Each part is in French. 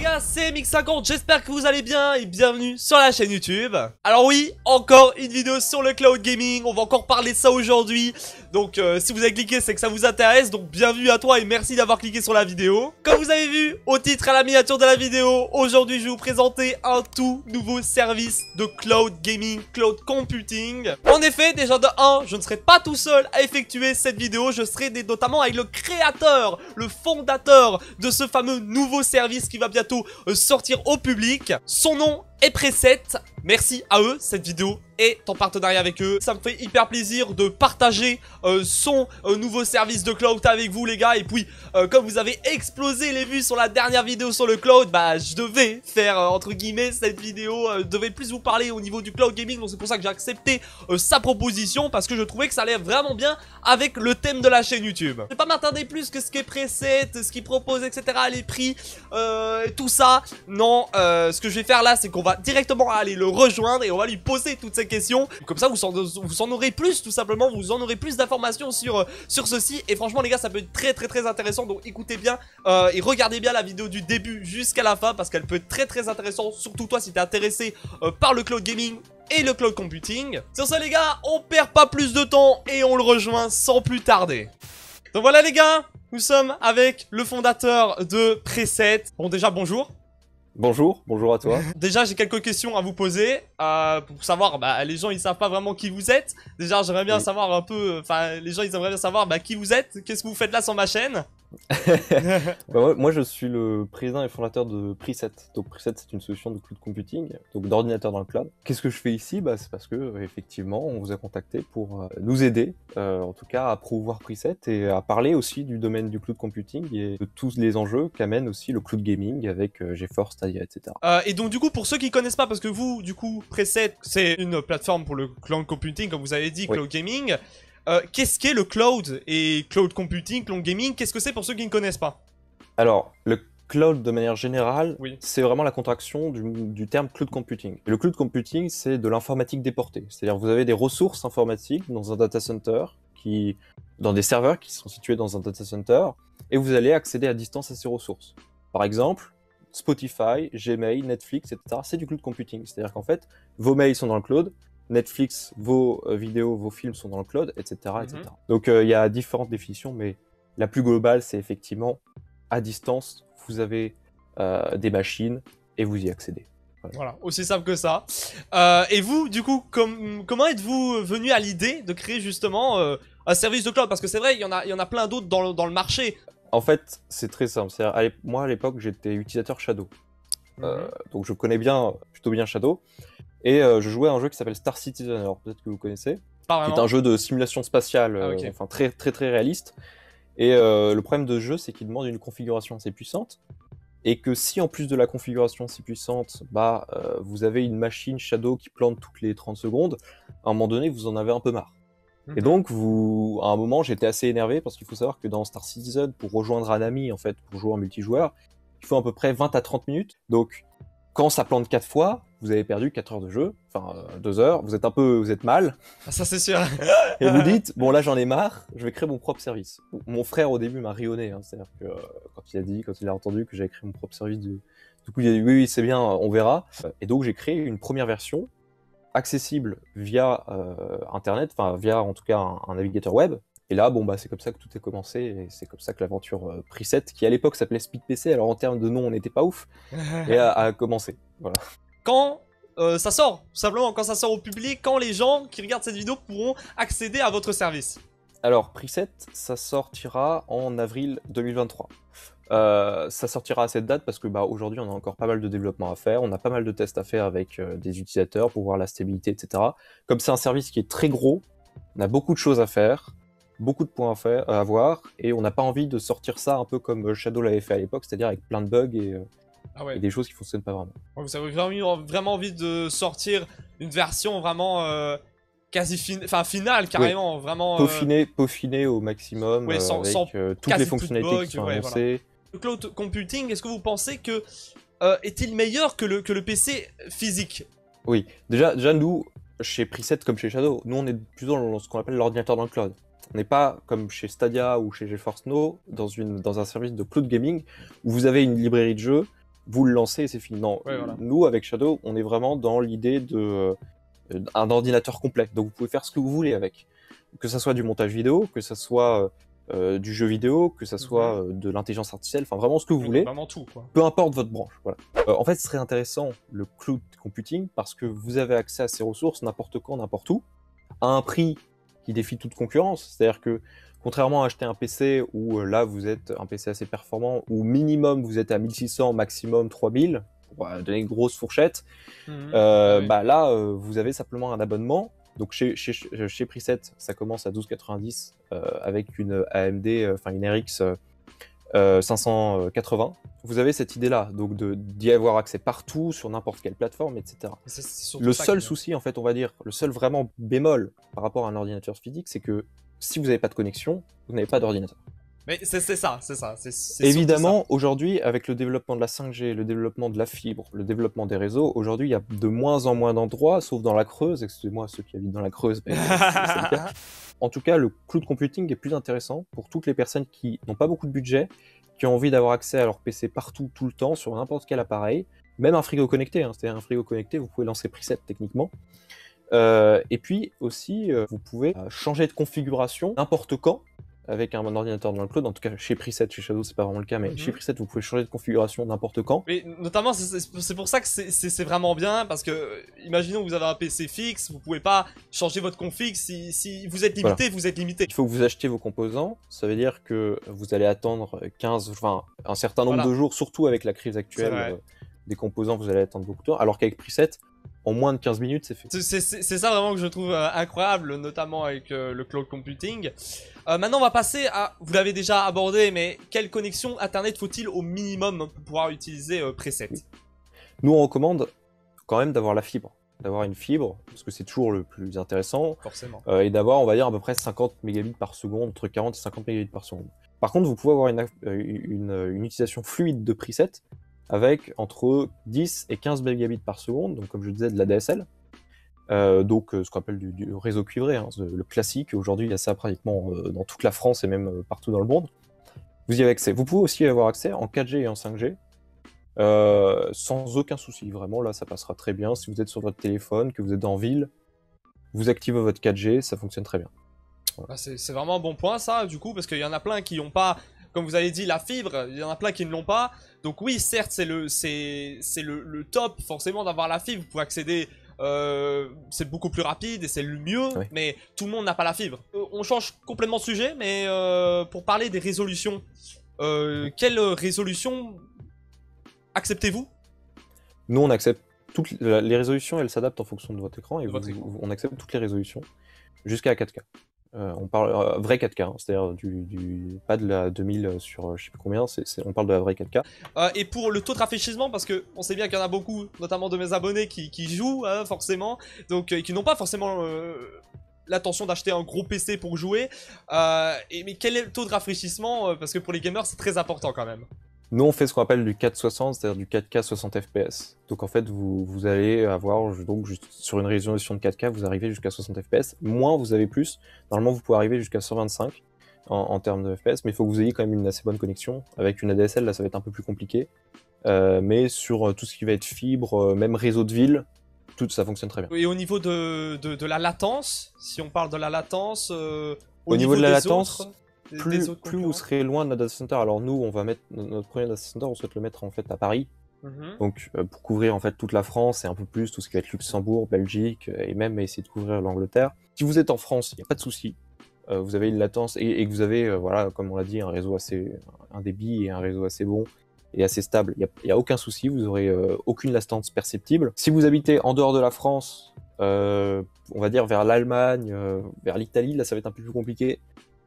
gars, c'est Mix50, j'espère que vous allez bien et bienvenue sur la chaîne YouTube. Alors oui, encore une vidéo sur le cloud gaming, on va encore parler de ça aujourd'hui. Donc si vous avez cliqué, c'est que ça vous intéresse, donc bienvenue à toi et merci d'avoir cliqué sur la vidéo. Comme vous avez vu au titre et à la miniature de la vidéo, aujourd'hui je vais vous présenter un tout nouveau service de cloud gaming, cloud computing. En effet, déjà de 1, je ne serai pas tout seul à effectuer cette vidéo, je serai notamment avec le créateur, le fondateur de ce fameux nouveau service qui va bientôt sortir au public. Son nom est Preset. Merci à eux, cette vidéo est en partenariat avec eux. Ça me fait hyper plaisir de partager son nouveau service de cloud avec vous les gars. Et puis comme vous avez explosé les vues sur la dernière vidéo sur le cloud, bah je devais faire entre guillemets cette vidéo, devait plus vous parler au niveau du cloud gaming. Donc c'est pour ça que j'ai accepté sa proposition, parce que je trouvais que ça allait vraiment bien avec le thème de la chaîne YouTube. Je vais pas m'attarder plus que ce qui est Preset, ce qu'il propose, etc. Les prix, tout ça. Non, ce que je vais faire là, c'est qu'on va directement aller le rejoindre et on va lui poser toutes ces questions. Comme ça, vous en aurez plus, tout simplement. Vous en aurez plus d'informations sur ceci. Et franchement, les gars, ça peut être très intéressant. Donc écoutez bien et regardez bien la vidéo du début jusqu'à la fin, parce qu'elle peut être très intéressante. Surtout toi, si t'es intéressé par le cloud gaming et le cloud computing. Sur ça, les gars, on perd pas plus de temps et on le rejoint sans plus tarder. Donc voilà, les gars, nous sommes avec le fondateur de Preset. Bon, déjà, bonjour. Bonjour, bonjour à toi. Déjà, j'ai quelques questions à vous poser pour savoir, bah, les gens ils savent pas vraiment qui vous êtes. Déjà, j'aimerais bien savoir un peu, enfin, les gens ils aimeraient bien savoir qui vous êtes, qu'est-ce que vous faites là sur ma chaîne. Moi je suis le président et fondateur de Preset. Donc Preset, c'est une solution de cloud computing, donc d'ordinateur dans le cloud. Qu'est-ce que je fais ici? C'est parce que effectivement on vous a contacté pour nous aider, en tout cas à promouvoir Preset et à parler aussi du domaine du cloud computing et de tous les enjeux qu'amène aussi le cloud gaming avec GeForce, Stadia, etc. Et donc du coup, pour ceux qui connaissent pas, parce que vous, du coup, Preset, c'est une plateforme pour le cloud computing, comme vous avez dit, cloud gaming. Qu'est-ce qu'est le cloud et cloud computing, cloud gaming? Qu'est-ce que c'est pour ceux qui ne connaissent pas? Alors, le cloud de manière générale, c'est vraiment la contraction du terme cloud computing. Et le cloud computing, c'est de l'informatique déportée. C'est-à-dire vous avez des ressources informatiques dans un data center, dans des serveurs qui sont situés dans un data center, et vous allez accéder à distance à ces ressources. Par exemple, Spotify, Gmail, Netflix, etc. C'est du cloud computing. C'est-à-dire qu'en fait, vos mails sont dans le cloud, Netflix, vos vidéos, vos films sont dans le cloud, etc. etc. Donc il y a différentes définitions, mais la plus globale, c'est effectivement à distance, vous avez des machines et vous y accédez. Voilà, aussi simple que ça. Et vous, du coup, comment êtes-vous venu à l'idée de créer justement un service de cloud? Parce que c'est vrai, il y en a plein d'autres dans le marché. En fait, c'est très simple. Moi, à l'époque, j'étais utilisateur Shadow. Donc je connais plutôt bien Shadow. Et je jouais à un jeu qui s'appelle Star Citizen, alors peut-être que vous connaissez. Qui est un jeu de simulation spatiale, enfin très réaliste. Et le problème de ce jeu, c'est qu'il demande une configuration assez puissante. Et que si en plus de la configuration si puissante, vous avez une machine Shadow qui plante toutes les 30 secondes, à un moment donné, vous en avez un peu marre. Et donc, à un moment, j'étais assez énervé parce qu'il faut savoir que dans Star Citizen, pour rejoindre un ami, en fait, pour jouer en multijoueur, il faut à peu près 20 à 30 minutes. Donc, quand ça plante 4 fois, vous avez perdu 4 heures de jeu, enfin 2 heures, vous êtes mal. Ah, ça c'est sûr. Et vous dites, bon là j'en ai marre, je vais créer mon propre service. Mon frère au début m'a rionné, c'est-à-dire que quand il a entendu que j'avais créé mon propre service, du coup il a dit oui c'est bien, on verra. Et donc j'ai créé une première version accessible via internet, enfin via en tout cas un navigateur web. Et là, c'est comme ça que tout a commencé, et c'est comme ça que l'aventure Preset, qui à l'époque s'appelait SpeedPC, alors en termes de nom, on n'était pas ouf, et a commencé. Voilà. Quand ça sort, tout simplement, quand ça sort au public, quand les gens qui regardent cette vidéo pourront accéder à votre service? Alors, Preset, ça sortira en avril 2023. Ça sortira à cette date parce que aujourd'hui, on a encore pas mal de développement à faire, on a pas mal de tests à faire avec des utilisateurs pour voir la stabilité, etc. Comme c'est un service qui est très gros, on a beaucoup de choses à faire, beaucoup de points à voir, et on n'a pas envie de sortir ça un peu comme Shadow l'avait fait à l'époque, c'est-à-dire avec plein de bugs et des choses qui fonctionnent pas vraiment. Vous avez vraiment envie de sortir une version vraiment quasi finale, carrément, vraiment... Peaufiner au maximum, sans toutes les fonctionnalités qui sont annoncées. Voilà. Le cloud computing, est-ce que vous pensez que est-il meilleur que le PC physique? Oui, déjà nous, chez Preset comme chez Shadow, nous on est plutôt dans ce qu'on appelle l'ordinateur dans le cloud. On n'est pas comme chez Stadia ou chez GeForce Now dans un service de cloud gaming où vous avez une librairie de jeux vous le lancez et c'est fini. Non, voilà. Nous, avec Shadow, on est vraiment dans l'idée d'un ordinateur complet. Donc vous pouvez faire ce que vous voulez avec. Que ça soit du montage vidéo, que ça soit du jeu vidéo, que ça soit de l'intelligence artificielle, enfin vraiment ce que vous voulez. Vraiment tout, quoi. Peu importe votre branche. Voilà. En fait, ce serait intéressant le cloud computing parce que vous avez accès à ces ressources n'importe quand, n'importe où, à un prix qui défie toute concurrence. C'est-à-dire que contrairement à acheter un PC où là vous êtes un PC assez performant, où minimum vous êtes à 1600, maximum 3000, pour donner une grosse fourchette, bah là vous avez simplement un abonnement. Donc chez Preset, ça commence à 12,90 avec une AMD, enfin une RX 580. Vous avez cette idée-là, donc d'y avoir accès partout, sur n'importe quelle plateforme, etc. Le seul souci, en fait, on va dire, le seul vraiment bémol par rapport à un ordinateur physique, c'est que si vous n'avez pas de connexion, vous n'avez pas d'ordinateur. Mais c'est ça. Évidemment, aujourd'hui, avec le développement de la 5G, le développement de la fibre, le développement des réseaux, aujourd'hui, il y a de moins en moins d'endroits, sauf dans la Creuse, excusez-moi ceux qui habitent dans la Creuse, mais c'est le cas. En tout cas, le cloud computing est plus intéressant pour toutes les personnes qui n'ont pas beaucoup de budget, qui ont envie d'avoir accès à leur PC partout, tout le temps, sur n'importe quel appareil, même un frigo connecté, hein, c'est-à-dire un frigo connecté, vous pouvez lancer Preset techniquement. Et puis aussi, vous pouvez changer de configuration n'importe quand, avec un ordinateur dans le cloud. En tout cas, chez Preset, chez Shadow, c'est pas vraiment le cas, mais chez Preset, vous pouvez changer de configuration n'importe quand. Mais notamment, c'est pour ça que c'est vraiment bien, parce que, imaginons que vous avez un PC fixe, vous pouvez pas changer votre config, si vous êtes limité, voilà. Vous êtes limité. Il faut que vous achetiez vos composants, ça veut dire que vous allez attendre 15, enfin, un certain nombre de jours, surtout avec la crise actuelle des composants, vous allez attendre beaucoup de temps, alors qu'avec Preset, en moins de 15 minutes, c'est fait. C'est ça vraiment que je trouve incroyable, notamment avec le cloud computing. Maintenant, on va passer à, vous l'avez déjà abordé, mais quelle connexion Internet faut-il au minimum pour pouvoir utiliser Preset? Nous, on recommande quand même d'avoir la fibre. D'avoir une fibre, parce que c'est toujours le plus intéressant. Forcément. Et d'avoir, on va dire, à peu près 50 mégabits par seconde, entre 40 et 50 mégabits par seconde. Par contre, vous pouvez avoir une utilisation fluide de Preset, avec entre 10 et 15 mégabits par seconde, donc comme je disais, de la DSL. Donc ce qu'on appelle du réseau cuivré, hein, le classique. Aujourd'hui, il y a ça pratiquement dans toute la France et même partout dans le monde. Vous y avez accès. Vous pouvez aussi avoir accès en 4G et en 5G, sans aucun souci. Vraiment, là, ça passera très bien. Si vous êtes sur votre téléphone, que vous êtes en ville, vous activez votre 4G, ça fonctionne très bien. Voilà. Bah, c'est vraiment un bon point, ça, du coup, parce qu'il y en a plein qui n'ont pas... Comme vous avez dit, la fibre, il y en a plein qui ne l'ont pas. Donc oui, certes, c'est le top, forcément, d'avoir la fibre. Vous pouvez accéder, c'est beaucoup plus rapide et c'est le mieux, oui. Mais tout le monde n'a pas la fibre. On change complètement de sujet, mais pour parler des résolutions, quelle résolution acceptez-vous? Nous, on accepte toutes les résolutions, elles s'adaptent en fonction de votre écran, et on accepte toutes les résolutions, jusqu'à 4K. On parle vrai 4K, hein, c'est-à-dire pas de la 2000 sur je sais plus combien, on parle de la vraie 4K. Et pour le taux de rafraîchissement, parce que on sait bien qu'il y en a beaucoup, notamment de mes abonnés, qui jouent hein, forcément, donc qui n'ont pas forcément l'intention d'acheter un gros PC pour jouer. Mais quel est le taux de rafraîchissement? Parce que pour les gamers, c'est très important quand même. Nous, on fait ce qu'on appelle du 460, c'est-à-dire du 4K 60 FPS. Donc en fait, vous allez avoir, donc sur une résolution de 4K, vous arrivez jusqu'à 60 FPS. Moins, vous avez plus. Normalement, vous pouvez arriver jusqu'à 125 en termes de FPS, mais il faut que vous ayez quand même une assez bonne connexion. Avec une ADSL, là, ça va être un peu plus compliqué. Mais sur tout ce qui va être fibre, même réseau de ville, tout ça fonctionne très bien. Et au niveau de la latence, si on parle de la latence, au niveau de la latence, plus vous serez loin de notre data center. Alors nous, on va mettre notre premier data center, on souhaite le mettre en fait à Paris. Donc pour couvrir en fait toute la France et un peu plus tout ce qui va être Luxembourg, Belgique et même essayer de couvrir l'Angleterre. Si vous êtes en France, il n'y a pas de souci. Vous avez une latence et que vous avez voilà, comme on l'a dit, un débit et un réseau assez bon et assez stable. Il n'y a aucun souci, vous aurez aucune latence perceptible. Si vous habitez en dehors de la France, on va dire vers l'Allemagne, vers l'Italie, là ça va être un peu plus compliqué.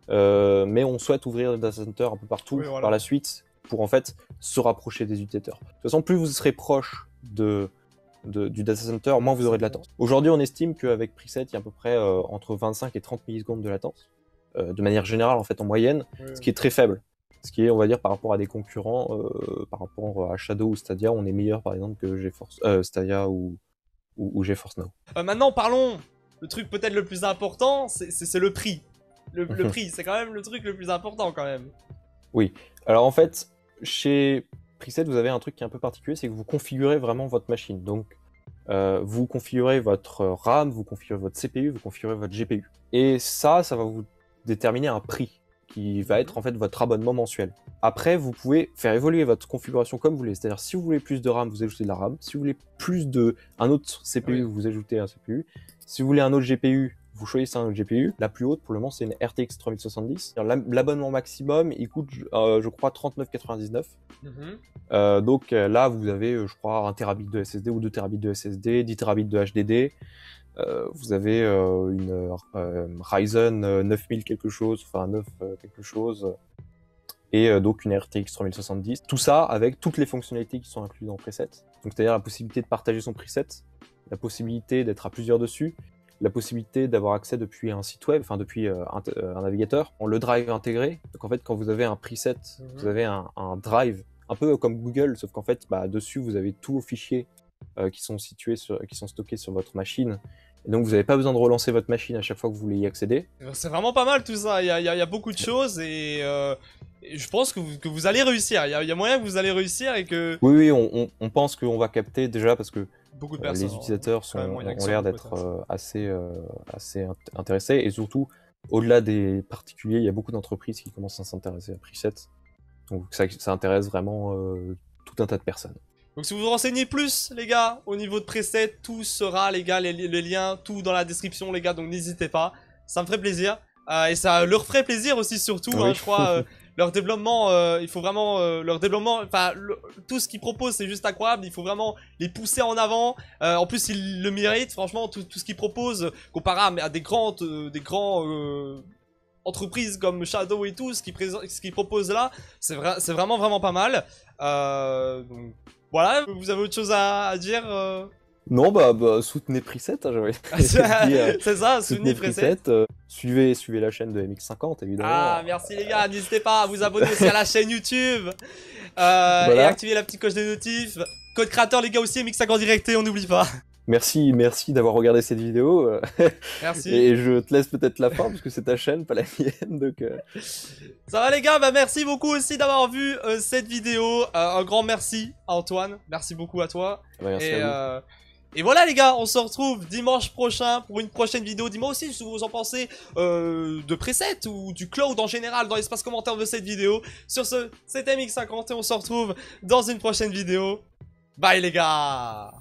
Mais on souhaite ouvrir des data centers un peu partout par la suite pour en fait se rapprocher des utilisateurs. De toute façon, plus vous serez proche du data center, moins vous aurez de latence. Aujourd'hui, on estime qu'avec Preset, il y a à peu près entre 25 et 30 millisecondes de latence, de manière générale en fait en moyenne, ce qui est très faible. Ce qui est, on va dire, par rapport à des concurrents, par rapport à Shadow ou Stadia, on est meilleur par exemple que GeForce, Stadia ou GeForce Now. Maintenant, parlons, le truc peut-être le plus important, c'est le prix. Le prix, c'est quand même le truc le plus important quand même. Oui, alors en fait, chez preset, vous avez un truc qui est un peu particulier, c'est que vous configurez vraiment votre machine. Donc, vous configurez votre RAM, vous configurez votre CPU, vous configurez votre GPU. Et ça va vous déterminer un prix qui va être en fait votre abonnement mensuel. Après, vous pouvez faire évoluer votre configuration comme vous voulez. C'est-à-dire, si vous voulez plus de RAM, vous ajoutez de la RAM. Si vous voulez plus un autre CPU, vous ajoutez un CPU. Si vous voulez un autre GPU, vous choisissez un autre GPU. La plus haute, pour le moment, c'est une RTX 3070. L'abonnement maximum, il coûte, je crois, 39,99. Donc là, vous avez, je crois, 1 Tbit de SSD ou 2 Tbit de SSD, 10 Tbit de HDD. Vous avez une Ryzen 9000 quelque chose, enfin 9 quelque chose, et donc une RTX 3070. Tout ça avec toutes les fonctionnalités qui sont incluses dans le preset. Donc c'est-à-dire la possibilité de partager son preset, la possibilité d'être à plusieurs dessus, la possibilité d'avoir accès depuis un site web, enfin depuis un navigateur, le drive intégré. Donc en fait, quand vous avez un preset, vous avez un drive, un peu comme Google, sauf qu'en fait, dessus, vous avez tous vos fichiers qui sont stockés sur votre machine. Et donc vous n'avez pas besoin de relancer votre machine à chaque fois que vous voulez y accéder. C'est vraiment pas mal tout ça, il y a beaucoup de choses et je pense que vous allez réussir, il y a moyen que vous allez réussir et que... Oui, on pense qu'on va capter déjà parce que beaucoup de personnes, les utilisateurs ont l'air d'être assez intéressés et surtout, au-delà des particuliers, il y a beaucoup d'entreprises qui commencent à s'intéresser à preset. Donc ça intéresse vraiment tout un tas de personnes. Donc si vous vous renseignez plus, les gars, au niveau de preset, tout sera, les gars, les liens, tout dans la description, les gars, donc n'hésitez pas. Ça me ferait plaisir. Et ça leur ferait plaisir aussi, surtout, oui. Je crois, leur développement, il faut vraiment, leur développement, enfin, tout ce qu'ils proposent, c'est juste incroyable, il faut vraiment les pousser en avant. En plus, ils le méritent, franchement, tout ce qu'ils proposent, comparé à des grands entreprises comme Shadow et tout, ce qu'ils proposent là, c'est vraiment pas mal. Donc... Voilà, vous avez autre chose à dire Non, soutenez Preset, hein, j'avais c'est ça, soutenez Preset. Suivez la chaîne de MX50, évidemment. Ah, merci les gars, n'hésitez pas à vous abonner aussi à la chaîne YouTube. Voilà. Et activer la petite cloche des notifs. Code créateur, les gars, aussi, MX50 directé, on n'oublie pas. Merci d'avoir regardé cette vidéo. Merci. Et je te laisse peut-être la fin, parce que c'est ta chaîne, pas la mienne, donc... Ça va les gars, merci beaucoup aussi d'avoir vu cette vidéo. Un grand merci à Antoine, merci beaucoup à toi. Merci à vous. Et voilà les gars, on se retrouve dimanche prochain pour une prochaine vidéo. Dis-moi aussi ce que vous en pensez de preset ou du cloud en général dans l'espace commentaire de cette vidéo. Sur ce, c'était MX50 et on se retrouve dans une prochaine vidéo. Bye les gars.